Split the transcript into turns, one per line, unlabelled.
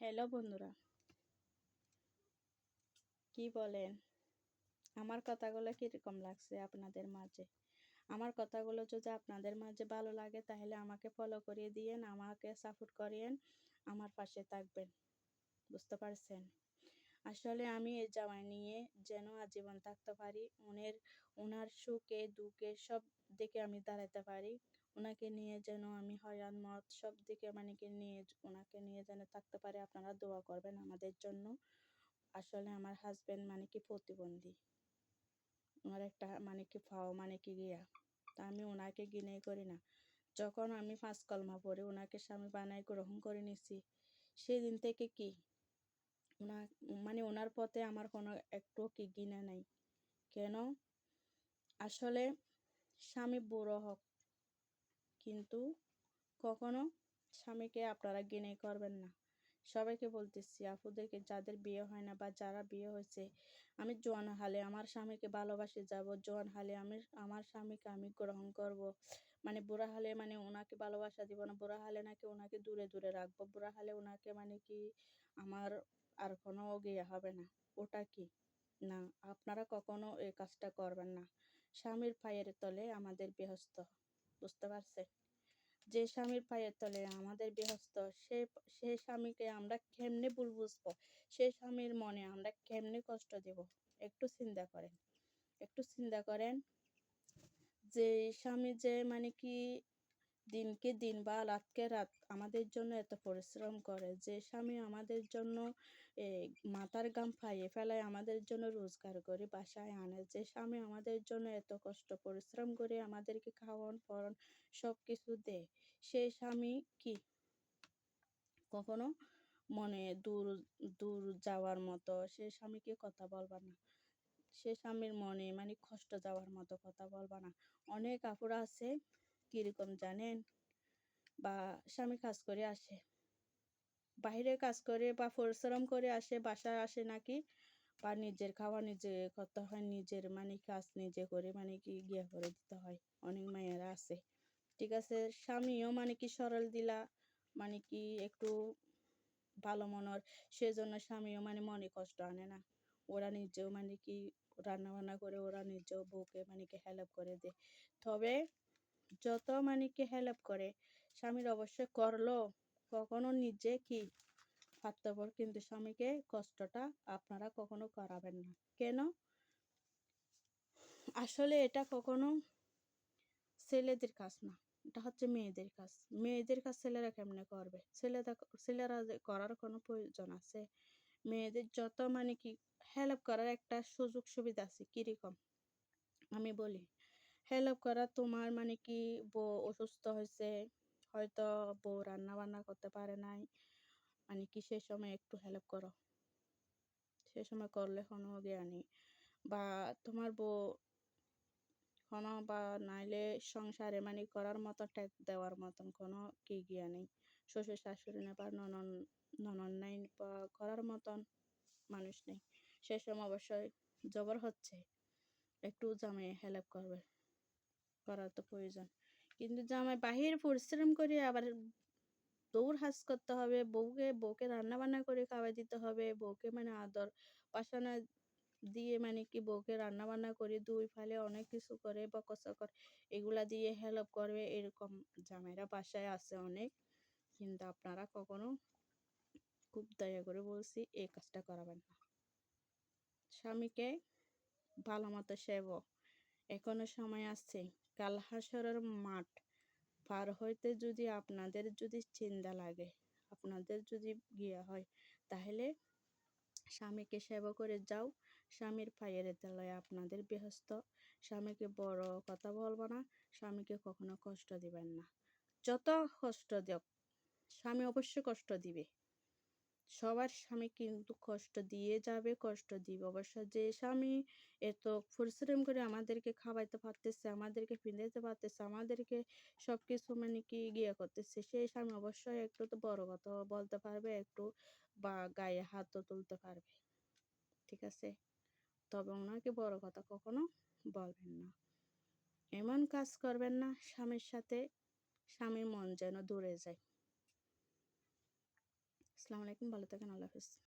Hello বন্ধুরা, কি বলেন? আমার কথাগুলো কিরকম লাগছে আপনাদের মাঝে? আমার কথাগুলো যদি আপনাদের মাঝে ভালো লাগে তাহলে আমাকে ফলো করিয়ে দিয়েন, আমাকে সাপোর্ট করিয়েন, আমার পাশে থাকবেন। বুঝতে পারছেন? আসলে আমি এই জামাই নিয়ে যেন আজীবন থাকতে পারি, ওনার সুখে দুঃখে সব দিকে আমি দাঁড়াতে পারি। ওনাকে নিয়ে যেন আমি হয়ান মত সব দিকে নিয়ে ওনাকে নিয়ে যেন থাকতে পারি। আপনারা দোয়া করবেন আমাদের জন্য। আসলে আমার হাজবেন্ড প্রতিবন্ধী, ওনার একটা পাও গিয়া, তা আমি ওনাকে গিনে করি না। যখন আমি 5 কলমা পড়ে ওনাকে স্বামী বানাই গ্রহণ করে নিছি, সেদিন থেকে কি ওনার ওনার পথে আমার কোনো একটু কি ঘৃণা নাই। কেন? আসলে স্বামী বুড়ো হোক, কিন্তু কখনো স্বামীকে আপনারা ঘৃণা করবেন না। সবাইকে বলতেছি, আপুদেরকে যাদের বিয়ে হয় না বা যারা বিয়ে হয়েছে, আমি জোয়ান হালে আমার স্বামীকে ভালোবাসে যাব, জোয়ান হালে আমার স্বামীকে আমি গ্রহণ করব। বুড়া হালে ওনাকে ভালোবাসা দিব না, বুড়া হালে নাকি ওনাকে দূরে দূরে রাখবো, বুড়া হালে ওনাকে আমার আর কোনো গিয়ে হবে না। ওটা কি না, আপনারা কখনো এই কাজটা করবেন না। স্বামীর পায়ের তলে আমাদের বেহেশত। বুঝতে পারছেন? যে স্বামীর পায়ের তলে আমাদের বেহেশত, সে স্বামীকে আমরা কেমনে ভুল বুঝবো? সে স্বামীর মনে আমরা কেমনে কষ্ট দেব? একটু চিন্তা করেন, একটু চিন্তা করেন। যে স্বামী যে দিনকে দিন বা রাতকে রাত আমাদের জন্য এত পরিশ্রম করে, যে স্বামী আমাদের জন্য মাথার ঘাম পায়ে ফেলায় আমাদের জন্য রোজগার করে বাসায় আনে, যে স্বামী আমাদের জন্য এত কষ্ট পরিশ্রম করে আমাদেরকে খাওয়ান পরন সব কিছু দেয়, সেই স্বামী কি কখনো মনে দূর দূর যাওয়ার মতো সে স্বামীকে কথা বলবা না? সে স্বামীর মনে কষ্ট যাওয়ার মতো কথা বলবা না? অনেক আপুরা আছে কিরকম জানেন, বা স্বামী কাজ করে আসে, বাইরে কাজ করে বা পরিশ্রম করে আসে, বাসায় আসে নাকি বা নিজের খাওয়া নিজে করতে হয়, নিজের কাজ নিজে করে গিয়ে করে দিতে হয়। অনেক মায়েরা আছে, ঠিক আছে, স্বামীও সরল দিলা একটু ভালো মনের, সেজন্য স্বামীও মনে কষ্ট আনে না। ওরা নিজেও রান্না বান্না করে, ওরা নিজেও বউকে হেল্প করে দেয়। তবে যত হেল্প করে স্বামীর অবশ্যই করলো, কখনো নিজে কি স্বার্থপর, কিন্তু স্বামীকে কষ্টটা আপনারা কখনো করাবেন না। কেন? আসলে এটা কখনো ছেলেদের কাজ না, এটা হচ্ছে মেয়েদের কাজ। মেয়েদের কাজ ছেলেরা কেমনে করবে? ছেলেরা করার কোনো প্রয়োজন আছে? মেয়েদের যত হেল্প করার একটা সুযোগ সুবিধা আছে। কিরকম আমি বলি, হেল্প করা তোমার বউ অসুস্থ হয়েছে, হয়তো বউ রান্না বান্না করতে পারে নাই, সে সময় একটু হেল্প করো, সে সময় করলে কোনো জ্ঞানী, বা তোমার বউ কোনো বা নাইলে সংসারে করার মতো ট্যাগ দেওয়ার মতন কোনো কি গিয়া নেই, শ্বশুর শাশুড়ি নেই বা ননদ নাই বা করার মতন মানুষ নেই, সে সময় অবশ্যই জবর হচ্ছে একটু জামাই হেল্প করবে, করার তো প্রয়োজন। কিন্তু জামাই বাহির পরিশ্রম করে আবার বউর হাজ করতে হবে, বউকে রান্না বান্না করে খাওয়াই দিতে হবে, বউকে আদর পাশানা দিয়ে বউকে রান্না বান্না করে দুই ফালে অনেক কিছু করে বকচকর এগুলা দিয়ে হেল্প করবে, এরকম জামাইরা বাসায় আছে অনেক। কিন্তু আপনারা কখনো, খুব দয়া করে বলছি, এই কাজটা করাবেন না। স্বামীকে ভালো মতো সেব, এখনো সময় আছে। কাল হাসরের মাঠ পার হইতে যদি আপনাদের যদি চিন্তা লাগে, আপনাদের যদি গিয়া হয়, তাহলে স্বামীকে সেবা করে যাও। স্বামীর পায়ের তলায় আপনাদের বেহেশত। স্বামীকে বড় কথা বলবো না, স্বামীকে কখনো কষ্ট দিবেন না। যত কষ্ট দেব, স্বামী অবশ্যই কষ্ট দিবে। সবার স্বামী কিন্তু কষ্ট দিয়ে যাবে, কষ্ট দিবে অবশ্য। যে স্বামী এত পরিশ্রম করে আমাদেরকে খাওয়াইতে পারতেছে, আমাদেরকে পিঁধাইতে পারতেছে, আমাদেরকে সবকিছু গিয়ে করতেছে, সেই স্বামী অবশ্যই একটু তো বড় কথা বলতে পারবে, একটু বা গায়ে হাতও তুলতে পারবে, ঠিক আছে? তবে ওনাকে বড় কথা কখনো বলবেন না, এমন কাজ করবেন না স্বামীর সাথে স্বামীর মন যেন দূরে যায়। আসসালামু আলাইকুম, ভালো থাকেন, আল্লাহ হাফিজ।